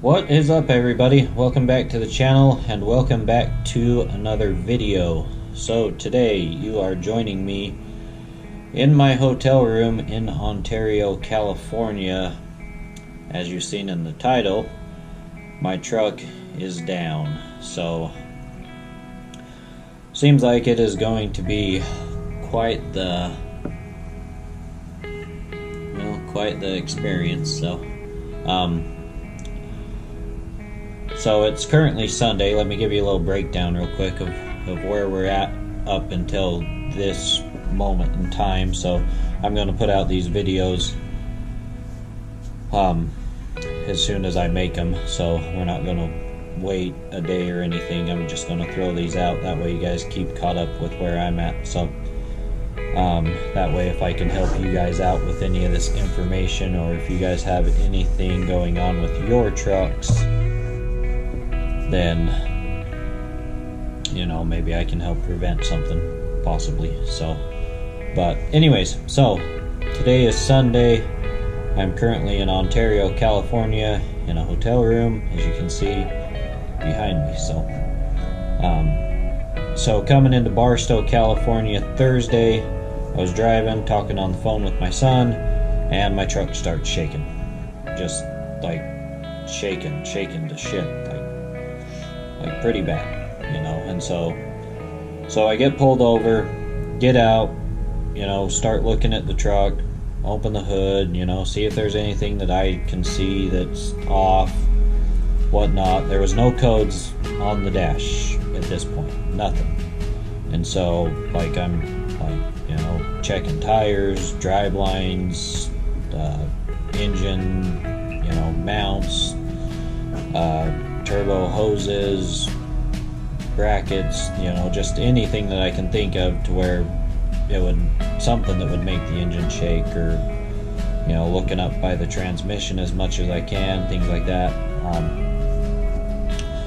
What is up, everybody? Welcome back to the channel and welcome back to another video. So today you are joining me in my hotel room in Ontario, California. As you've seen in the title, my truck is down, so seems like it is going to be quite the experience. So it's currently Sunday. Let me give you a little breakdown real quick of where we're at up until this moment in time. So I'm going to put out these videos as soon as I make them, so we're not going to wait a day or anything. I'm just going to throw these out, that way you guys keep caught up with where I'm at. So that way, if I can help you guys out with any of this information, or if you guys have anything going on with your trucks, then maybe I can help prevent something, possibly. So but anyways, so today is Sunday. I'm currently in Ontario, California, in a hotel room, as you can see behind me. So coming into Barstow, California Thursday, I was driving, talking on the phone with my son, and my truck starts shaking. Just like shaking to shit, like pretty bad, and so I get pulled over, get out, start looking at the truck, open the hood, see if there's anything that I can see that's off, whatnot. There was no codes on the dash at this point, nothing. And so I'm checking tires, drive lines, engine, mounts, turbo hoses, brackets, just anything that I can think of to where it would, something that would make the engine shake, or looking up by the transmission as much as I can, things like that.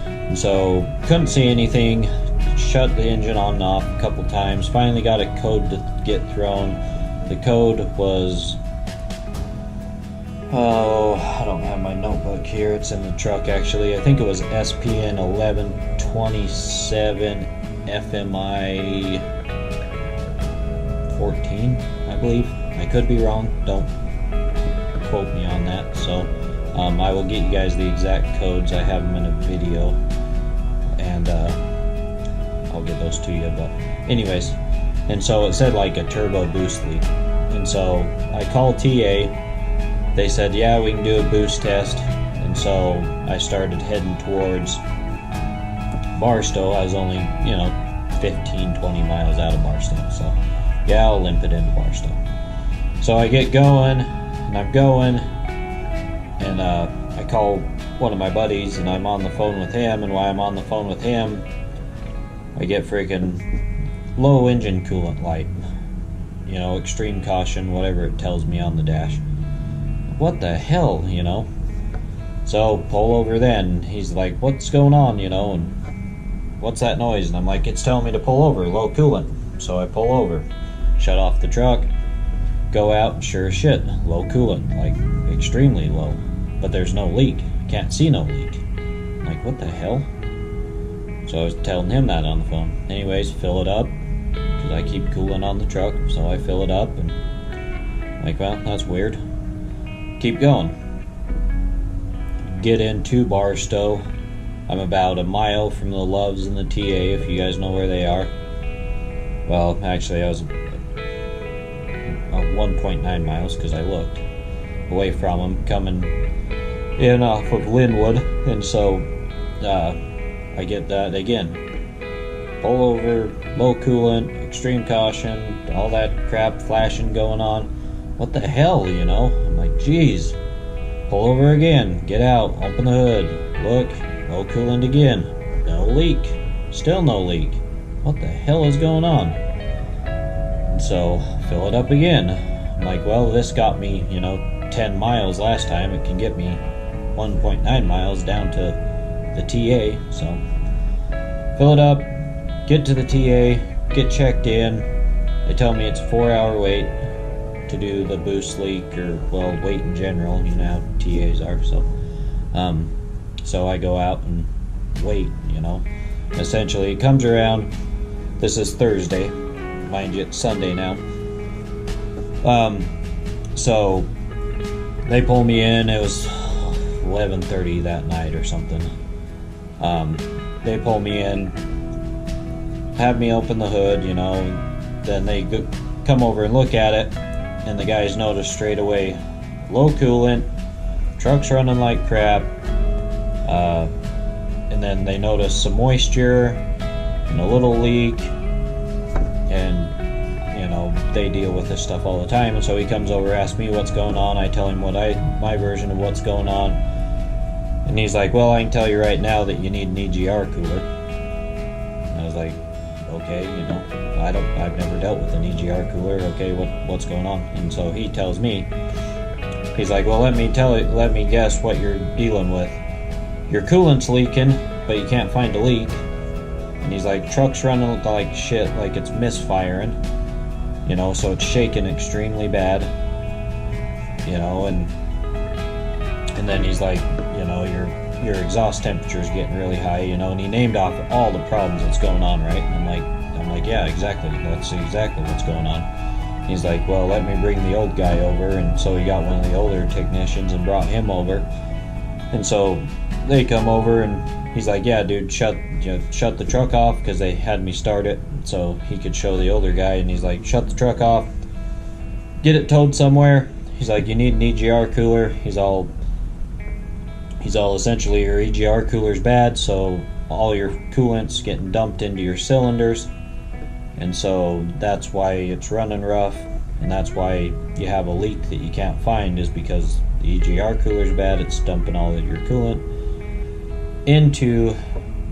And so couldn't see anything. Shut the engine on and off a couple times. Finally got a code to get thrown. The code was, I don't have my notebook here, it's in the truck actually. I think it was SPN 1127 FMI 14, I believe. I could be wrong, don't quote me on that. So I will get you guys the exact codes. I have them in a video, and I'll get those to you. But anyways, and so it said like a turbo boost leak, and so I called TA. They said, yeah, we can do a boost test. And so I started heading towards Barstow. I was only 15-20 miles out of Barstow, so yeah, I'll limp it into Barstow. So I get going, and I'm going, and I call one of my buddies, and I'm on the phone with him. And while I'm on the phone with him, I get freaking low engine coolant light, extreme caution, whatever it tells me on the dash. What the hell, So pull over then. He's like, what's going on, and what's that noise? And I'm like, it's telling me to pull over, low coolant. So I pull over, shut off the truck, go out, and sure as shit, low coolant, like extremely low. But there's no leak, can't see no leak. I'm like, what the hell? So I was telling him that on the phone. Anyways, fill it up, because I keep coolant on the truck. So I fill it up, and I'm like, well, that's weird. Keep going. Get into Barstow. I'm about a mile from the Loves and the TA, if you guys know where they are. Well, actually, I was 1.9 miles, because I looked away from them, coming in off of Linwood. And so I get that again. Pull over, low coolant, extreme caution, all that crap flashing going on. What the hell, I'm like, geez. Pull over again, get out, open the hood, look, low coolant again, no leak, still no leak. What the hell is going on? And so fill it up again. I'm like, well, this got me 10 miles last time. It can get me 1.9 miles down to the TA. So fill it up, get to the TA, get checked in. They tell me it's a 4-hour wait to do the boost leak, or well, wait in general, how TAs are. So So I go out and wait, you know. Essentially, it comes around, this is Thursday, mind you, it's Sunday now. So they pull me in, it was 11:30 that night or something. They pull me in, have me open the hood, you know, then they come over and look at it, and the guys notice straight away, low coolant, truck's running like crap, and then they notice some moisture and a little leak, and you know, they deal with this stuff all the time. And so he comes over, asks me what's going on. I tell him my version of what's going on, and he's like, well, I can tell you right now that you need an EGR cooler. And I was like, okay, you know, I've never dealt with an EGR cooler. Okay, what's going on? And so he tells me, he's like, well, let me guess what you're dealing with. Your coolant's leaking, but you can't find a leak. And he's like, truck's running like shit, like it's misfiring, you know, so it's shaking extremely bad, you know, and then he's like, you know, your exhaust temperature's getting really high, you know, and he named off all the problems that's going on, right? And I'm like, yeah, exactly, that's exactly what's going on. He's like, well, let me bring the old guy over. And so he got one of the older technicians and brought him over. And so they come over, and he's like, yeah, dude, shut the truck off, because they had me start it so he could show the older guy. And he's like, shut the truck off, get it towed somewhere. He's like, you need an EGR cooler. He's all essentially, your EGR cooler's bad, so all your coolant's getting dumped into your cylinders, and so that's why it's running rough, and that's why you have a leak that you can't find, is because the EGR cooler's bad. It's dumping all of your coolant into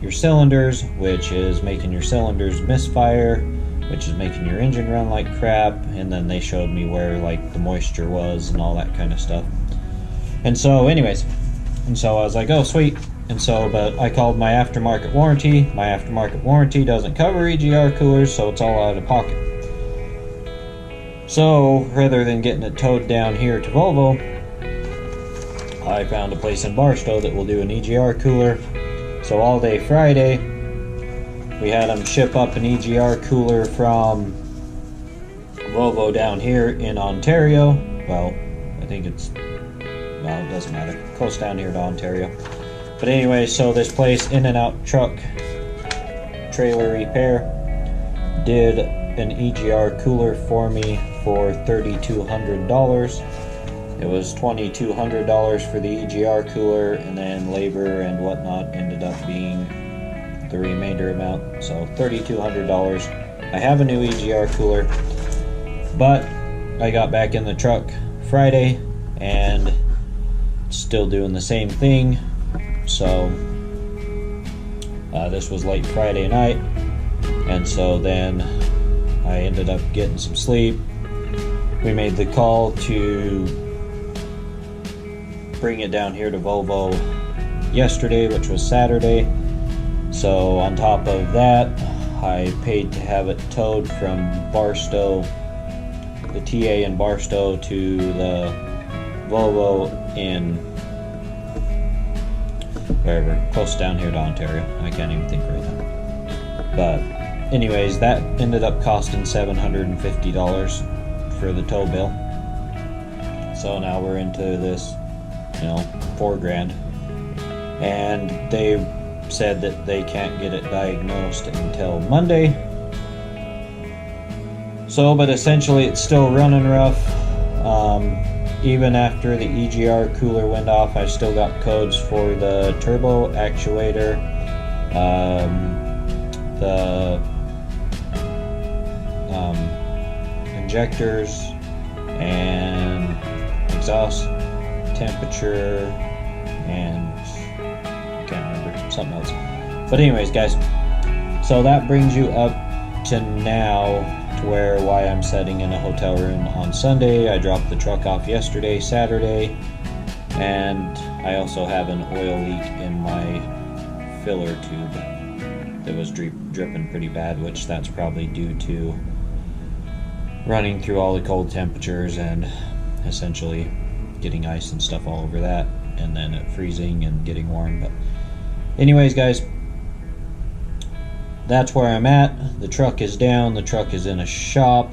your cylinders, which is making your cylinders misfire, which is making your engine run like crap. And then they showed me where like the moisture was and all that kind of stuff. And so anyways, and so I was like, oh sweet. And so, but I called my aftermarket warranty. My aftermarket warranty doesn't cover EGR coolers, so it's all out of pocket. So rather than getting it towed down here to Volvo, I found a place in Barstow that will do an EGR cooler. So all day Friday, we had them ship up an EGR cooler from Volvo down here in Ontario. Well, I think it doesn't matter. Close down here to Ontario. But anyway, so this place, In and Out Truck Trailer Repair, did an EGR cooler for me for $3,200. It was $2,200 for the EGR cooler, and then labor and whatnot ended up being the remainder amount. So $3,200. I have a new EGR cooler, but I got back in the truck Friday and it's still doing the same thing. So this was late Friday night, and so then I ended up getting some sleep. We made the call to bring it down here to Volvo yesterday, which was Saturday. So on top of that, I paid to have it towed from Barstow, the TA in Barstow, to the Volvo in wherever, close down here to Ontario. I can't even think right now. But anyways, that ended up costing $750 for the tow bill. So now we're into this, you know, $4,000. And they said that they can't get it diagnosed until Monday. So, but essentially it's still running rough. Even after the EGR cooler went off, I still got codes for the turbo actuator, the injectors, and exhaust temperature, and I can't remember, something else. But anyways, guys, so that brings you up to now, where why I'm sitting in a hotel room on Sunday. I dropped the truck off yesterday, Saturday, and I also have an oil leak in my filler tube that was dripping pretty bad, which that's probably due to running through all the cold temperatures and essentially getting ice and stuff all over that. and then it freezing and getting warm. But anyways, guys, that's where I'm at. The truck is down. The truck is in a shop.